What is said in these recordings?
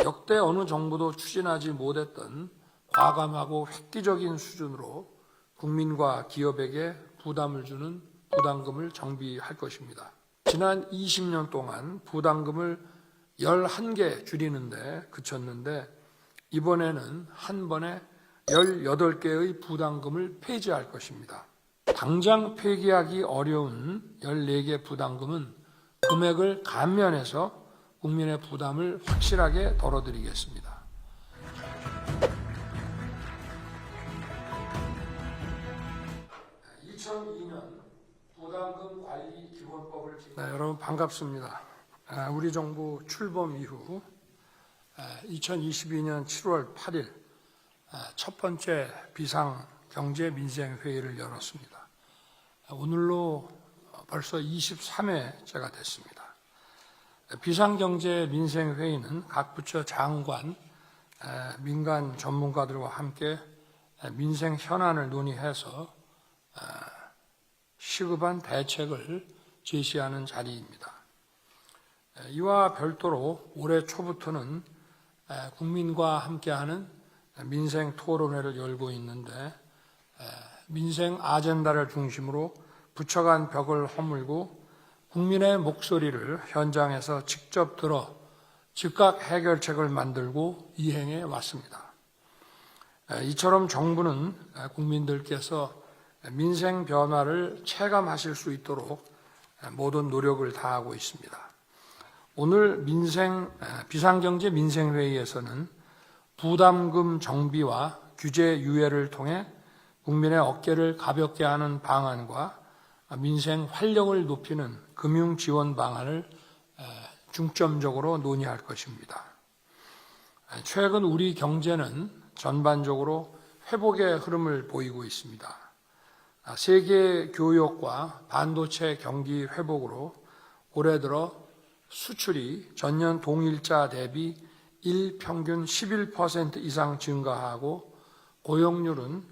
역대 어느 정부도 추진하지 못했던 과감하고 획기적인 수준으로 국민과 기업에게 부담을 주는 부담금을 정비할 것입니다. 지난 20년 동안 부담금을 11개 줄이는데 그쳤는데 이번에는 한 번에 18개의 부담금을 폐지할 것입니다. 당장 폐기하기 어려운 14개 부담금은 금액을 감면해서 국민의 부담을 확실하게 덜어드리겠습니다. 부담금 관리 기본법을 여러분 반갑습니다. 우리 정부 출범 이후 2022년 7월 8일 첫 번째 비상경제민생회의를 열었습니다. 오늘로 벌써 23회째가 됐습니다. 비상경제민생회의는 각 부처 장관, 민간 전문가들과 함께 민생 현안을 논의해서 시급한 대책을 제시하는 자리입니다. 이와 별도로 올해 초부터는 국민과 함께하는 민생 토론회를 열고 있는데 민생 아젠다를 중심으로 부처 간 벽을 허물고 국민의 목소리를 현장에서 직접 들어 즉각 해결책을 만들고 이행해 왔습니다. 이처럼 정부는 국민들께서 민생 변화를 체감하실 수 있도록 모든 노력을 다하고 있습니다. 오늘 비상경제 민생회의에서는 부담금 정비와 규제 유예를 통해 국민의 어깨를 가볍게 하는 방안과 민생 활력을 높이는 금융 지원 방안을 중점적으로 논의할 것입니다. 최근 우리 경제는 전반적으로 회복의 흐름을 보이고 있습니다. 세계 교역과 반도체 경기 회복으로 올해 들어 수출이 전년 동일자 대비 일평균 11% 이상 증가하고 고용률은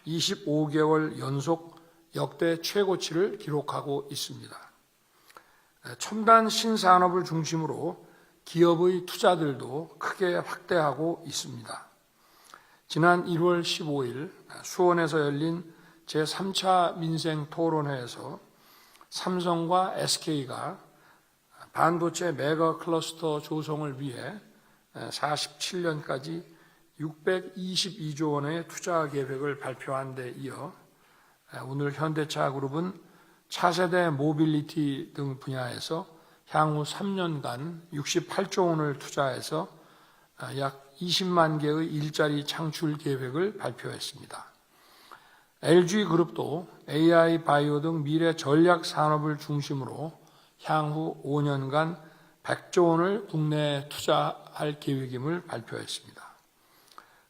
25개월 연속 역대 최고치를 기록하고 있습니다. 첨단 신산업을 중심으로 기업의 투자들도 크게 확대하고 있습니다. 지난 1월 15일 수원에서 열린 제3차 민생토론회에서 삼성과 SK가 반도체 메가 클러스터 조성을 위해 47년까지 622조 원의 투자 계획을 발표한 데 이어 오늘 현대차그룹은 차세대 모빌리티 등 분야에서 향후 3년간 68조 원을 투자해서 약 20만 개의 일자리 창출 계획을 발표했습니다. LG그룹도 AI, 바이오 등 미래 전략 산업을 중심으로 향후 5년간 100조 원을 국내에 투자할 계획임을 발표했습니다.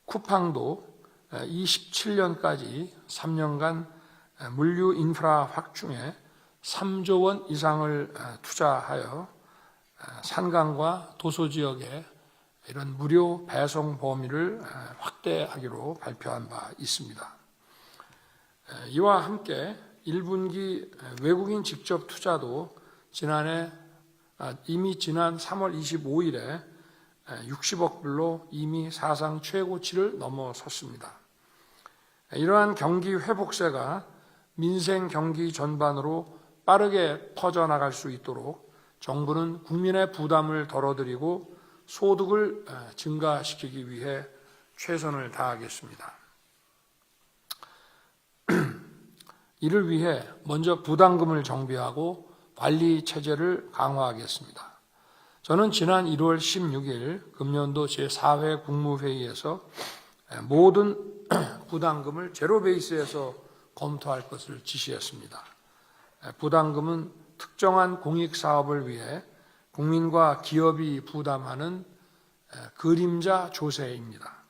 쿠팡도 27년까지 3년간 물류 인프라 확충에 3조 원 이상을 투자하여 산간과 도소지역에 이런 무료 배송 범위를 확대하기로 발표한 바 있습니다. 이와 함께 1분기 외국인 직접 투자도 이미 지난 3월 25일에 60억 불로 이미 사상 최고치를 넘어섰습니다. 이러한 경기 회복세가 민생 경기 전반으로 빠르게 퍼져나갈 수 있도록 정부는 국민의 부담을 덜어드리고 소득을 증가시키기 위해 최선을 다하겠습니다. 이를 위해 먼저 부담금을 정비하고 관리 체제를 강화하겠습니다. 저는 지난 1월 16일 금년도 제4회 국무회의에서 모든 부담금을 제로 베이스에서 검토할 것을 지시했습니다. 부담금은 특정한 공익사업을 위해 국민과 기업이 부담하는 그림자 조세입니다.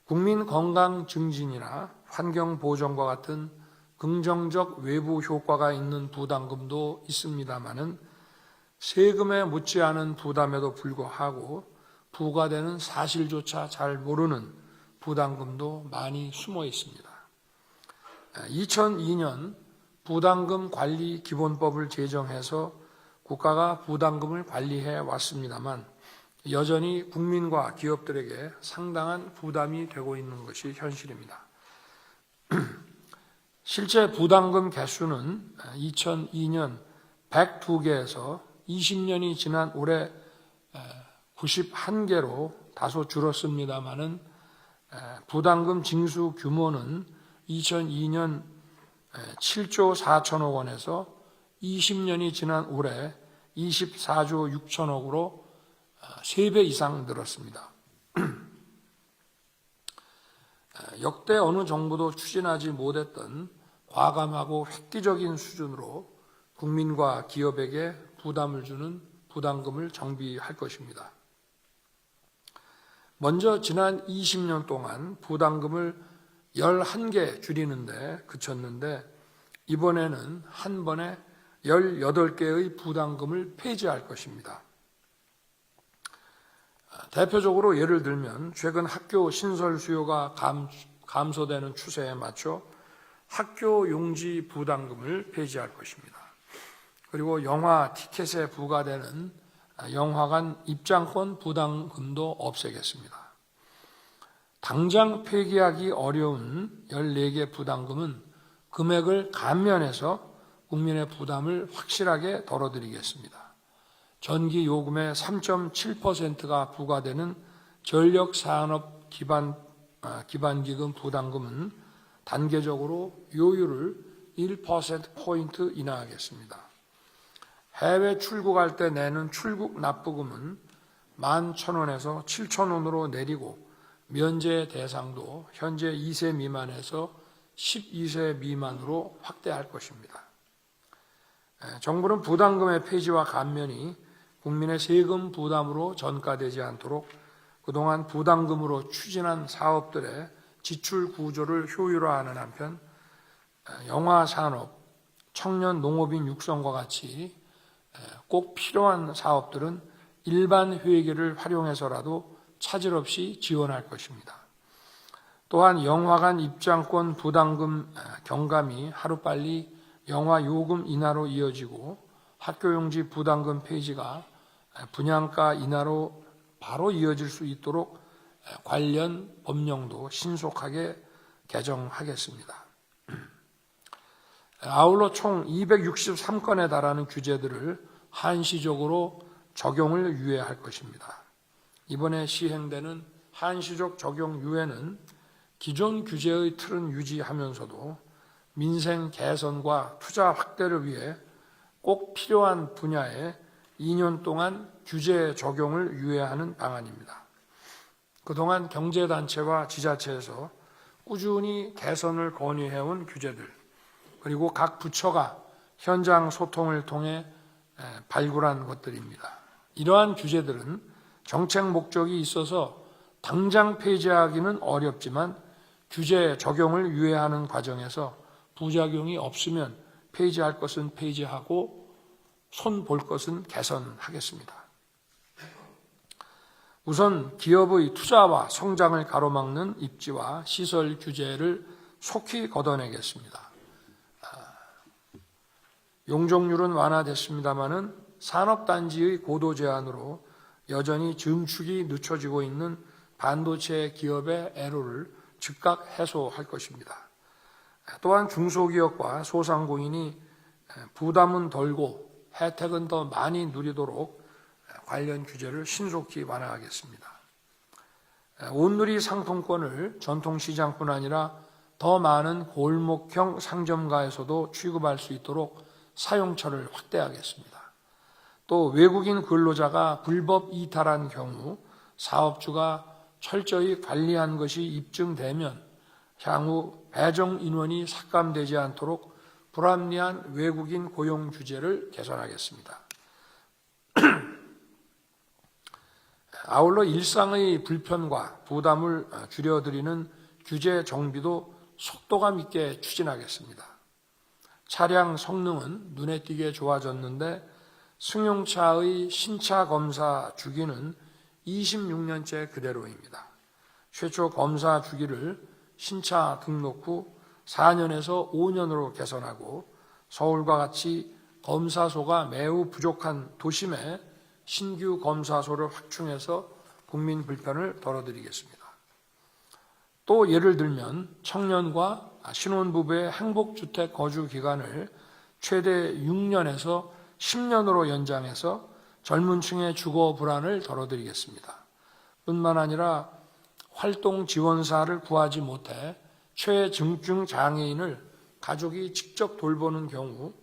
국민 건강 증진이나 환경 보전과 같은 긍정적 외부 효과가 있는 부담금도 있습니다마는 세금에 묻지 않은 부담에도 불구하고 부과되는 사실조차 잘 모르는 부담금도 많이 숨어 있습니다. 2002년 부담금 관리 기본법을 제정해서 국가가 부담금을 관리해 왔습니다만 여전히 국민과 기업들에게 상당한 부담이 되고 있는 것이 현실입니다. 실제 부담금 개수는 2002년 102개에서 20년이 지난 올해 91개로 다소 줄었습니다마는 부담금 징수 규모는 2002년 7조 4천억 원에서 20년이 지난 올해 24조 6천억으로 3배 이상 늘었습니다. 역대 어느 정부도 추진하지 못했던 과감하고 획기적인 수준으로 국민과 기업에게 부담을 주는 부담금을 정비할 것입니다. 먼저 지난 20년 동안 부담금을 11개 줄이는데 그쳤는데 이번에는 한 번에 18개의 부담금을 폐지할 것입니다. 대표적으로 예를 들면 최근 학교 신설 수요가 감소되는 추세에 맞춰 학교 용지 부담금을 폐지할 것입니다. 그리고 영화 티켓에 부과되는 영화관 입장권 부담금도 없애겠습니다. 당장 폐기하기 어려운 14개 부담금은 금액을 감면해서 국민의 부담을 확실하게 덜어드리겠습니다. 전기 요금의 3.7%가 부과되는 전력산업 기반기금 부담금은 단계적으로 요율을 1%포인트 인하하겠습니다. 해외 출국할 때 내는 출국 납부금은 11,000원에서 7,000원으로 내리고 면제 대상도 현재 2세 미만에서 12세 미만으로 확대할 것입니다. 정부는 부담금의 폐지와 감면이 국민의 세금 부담으로 전가되지 않도록 그동안 부담금으로 추진한 사업들의 지출 구조를 효율화하는 한편 영화산업, 청년 농업인 육성과 같이 꼭 필요한 사업들은 일반 회계를 활용해서라도 차질 없이 지원할 것입니다. 또한 영화관 입장권 부담금 경감이 하루빨리 영화 요금 인하로 이어지고 학교용지 부담금 폐지가 분양가 인하로 바로 이어질 수 있도록 관련 법령도 신속하게 개정하겠습니다. 아울러 총 263건에 달하는 규제들을 한시적으로 적용을 유예할 것입니다. 이번에 시행되는 한시적 적용 유예는 기존 규제의 틀은 유지하면서도 민생 개선과 투자 확대를 위해 꼭 필요한 분야에 2년 동안 규제 적용을 유예하는 방안입니다. 그동안 경제단체와 지자체에서 꾸준히 개선을 건의해온 규제들, 그리고 각 부처가 현장 소통을 통해 발굴한 것들입니다. 이러한 규제들은 정책 목적이 있어서 당장 폐지하기는 어렵지만 규제 적용을 유예하는 과정에서 부작용이 없으면 폐지할 것은 폐지하고 손 볼 것은 개선하겠습니다. 우선 기업의 투자와 성장을 가로막는 입지와 시설 규제를 속히 걷어내겠습니다. 용적률은 완화됐습니다마는 산업단지의 고도 제한으로 여전히 증축이 늦춰지고 있는 반도체 기업의 애로를 즉각 해소할 것입니다. 또한 중소기업과 소상공인이 부담은 덜고 혜택은 더 많이 누리도록 관련 규제를 신속히 완화하겠습니다. 온누리 상품권을 전통시장뿐 아니라 더 많은 골목형 상점가에서도 취급할 수 있도록 사용처를 확대하겠습니다. 또 외국인 근로자가 불법 이탈한 경우 사업주가 철저히 관리한 것이 입증되면 향후 배정 인원이 삭감되지 않도록 불합리한 외국인 고용 규제를 개선하겠습니다. 아울러 일상의 불편과 부담을 줄여드리는 규제 정비도 속도감 있게 추진하겠습니다. 차량 성능은 눈에 띄게 좋아졌는데 승용차의 신차 검사 주기는 26년째 그대로입니다. 최초 검사 주기를 신차 등록 후 4년에서 5년으로 개선하고 서울과 같이 검사소가 매우 부족한 도심에 신규 검사소를 확충해서 국민 불편을 덜어드리겠습니다. 또 예를 들면 청년과 신혼부부의 행복주택 거주 기간을 최대 6년에서 10년으로 연장해서 젊은 층의 주거 불안을 덜어드리겠습니다. 뿐만 아니라 활동 지원사를 구하지 못해 최중증 장애인을 가족이 직접 돌보는 경우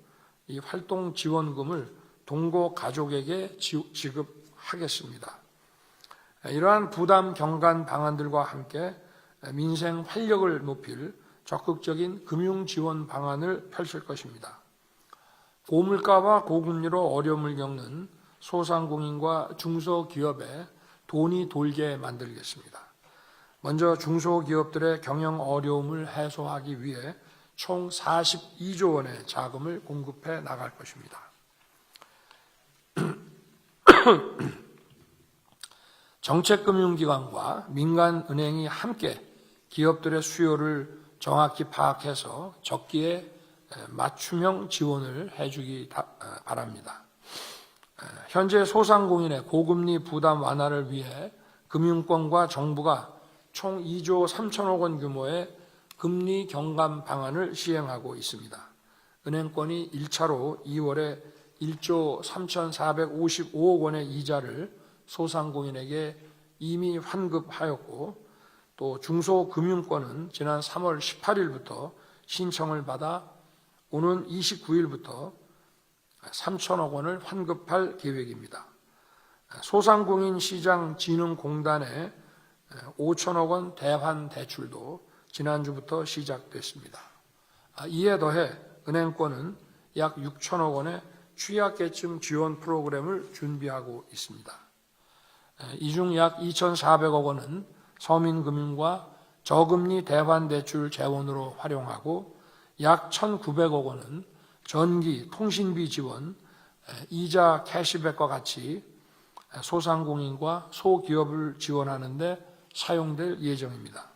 이 활동 지원금을 동거 가족에게 지급하겠습니다. 이러한 부담 경감 방안들과 함께 민생 활력을 높일 적극적인 금융 지원 방안을 펼칠 것입니다. 고물가와 고금리로 어려움을 겪는 소상공인과 중소기업에 돈이 돌게 만들겠습니다. 먼저 중소기업들의 경영 어려움을 해소하기 위해 총 42조 원의 자금을 공급해 나갈 것입니다. 정책금융기관과 민간은행이 함께 기업들의 수요를 정확히 파악해서 적기에 맞춤형 지원을 해주기 바랍니다. 현재 소상공인의 고금리 부담 완화를 위해 금융권과 정부가 총 2조 3천억 원 규모의 금리 경감 방안을 시행하고 있습니다. 은행권이 1차로 2월에 1조 3,455억 원의 이자를 소상공인에게 이미 환급하였고, 또 중소금융권은 지난 3월 18일부터 신청을 받아 오는 29일부터 3천억 원을 환급할 계획입니다. 소상공인 시장 진흥공단의 5천억 원 대환 대출도 지난주부터 시작됐습니다. 이에 더해 은행권은 약 6천억 원의 취약계층 지원 프로그램을 준비하고 있습니다. 이 중 약 2,400억 원은 서민금융과 저금리 대환대출 재원으로 활용하고 약 1,900억 원은 전기, 통신비 지원, 이자 캐시백과 같이 소상공인과 소기업을 지원하는 데 사용될 예정입니다.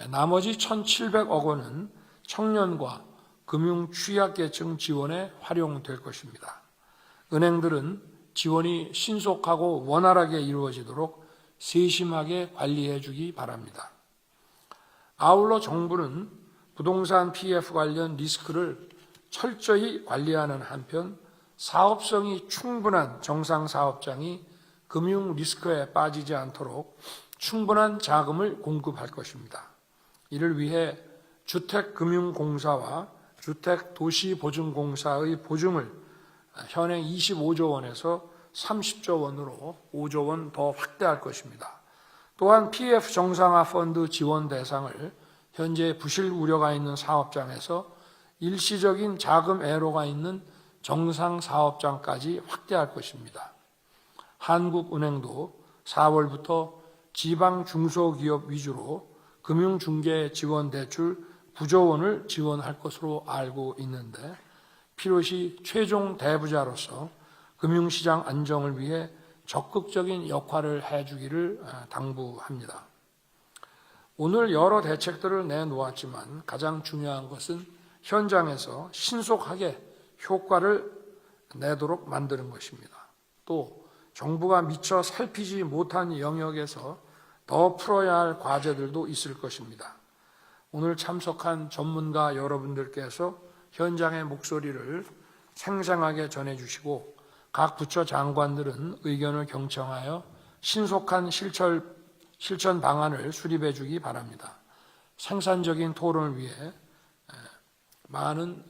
나머지 1,700억 원은 청년과 금융 취약계층 지원에 활용될 것입니다. 은행들은 지원이 신속하고 원활하게 이루어지도록 세심하게 관리해 주기 바랍니다. 아울러 정부는 부동산 PF 관련 리스크를 철저히 관리하는 한편 사업성이 충분한 정상사업장이 금융 리스크에 빠지지 않도록 충분한 자금을 공급할 것입니다. 이를 위해 주택금융공사와 주택도시보증공사의 보증을 현행 25조 원에서 30조 원으로 5조 원 더 확대할 것입니다. 또한 PF 정상화 펀드 지원 대상을 현재 부실 우려가 있는 사업장에서 일시적인 자금 애로가 있는 정상 사업장까지 확대할 것입니다. 한국은행도 4월부터 지방 중소기업 위주로 금융중개 지원 대출 9조 원을 지원할 것으로 알고 있는데, 필요시 최종 대부자로서 금융시장 안정을 위해 적극적인 역할을 해주기를 당부합니다. 오늘 여러 대책들을 내놓았지만 가장 중요한 것은 현장에서 신속하게 효과를 내도록 만드는 것입니다. 또 정부가 미처 살피지 못한 영역에서 더 풀어야 할 과제들도 있을 것입니다. 오늘 참석한 전문가 여러분들께서 현장의 목소리를 생생하게 전해주시고 각 부처 장관들은 의견을 경청하여 신속한 실천 방안을 수립해 주기 바랍니다. 생산적인 토론을 위해 많은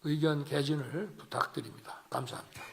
의견 개진을 부탁드립니다. 감사합니다.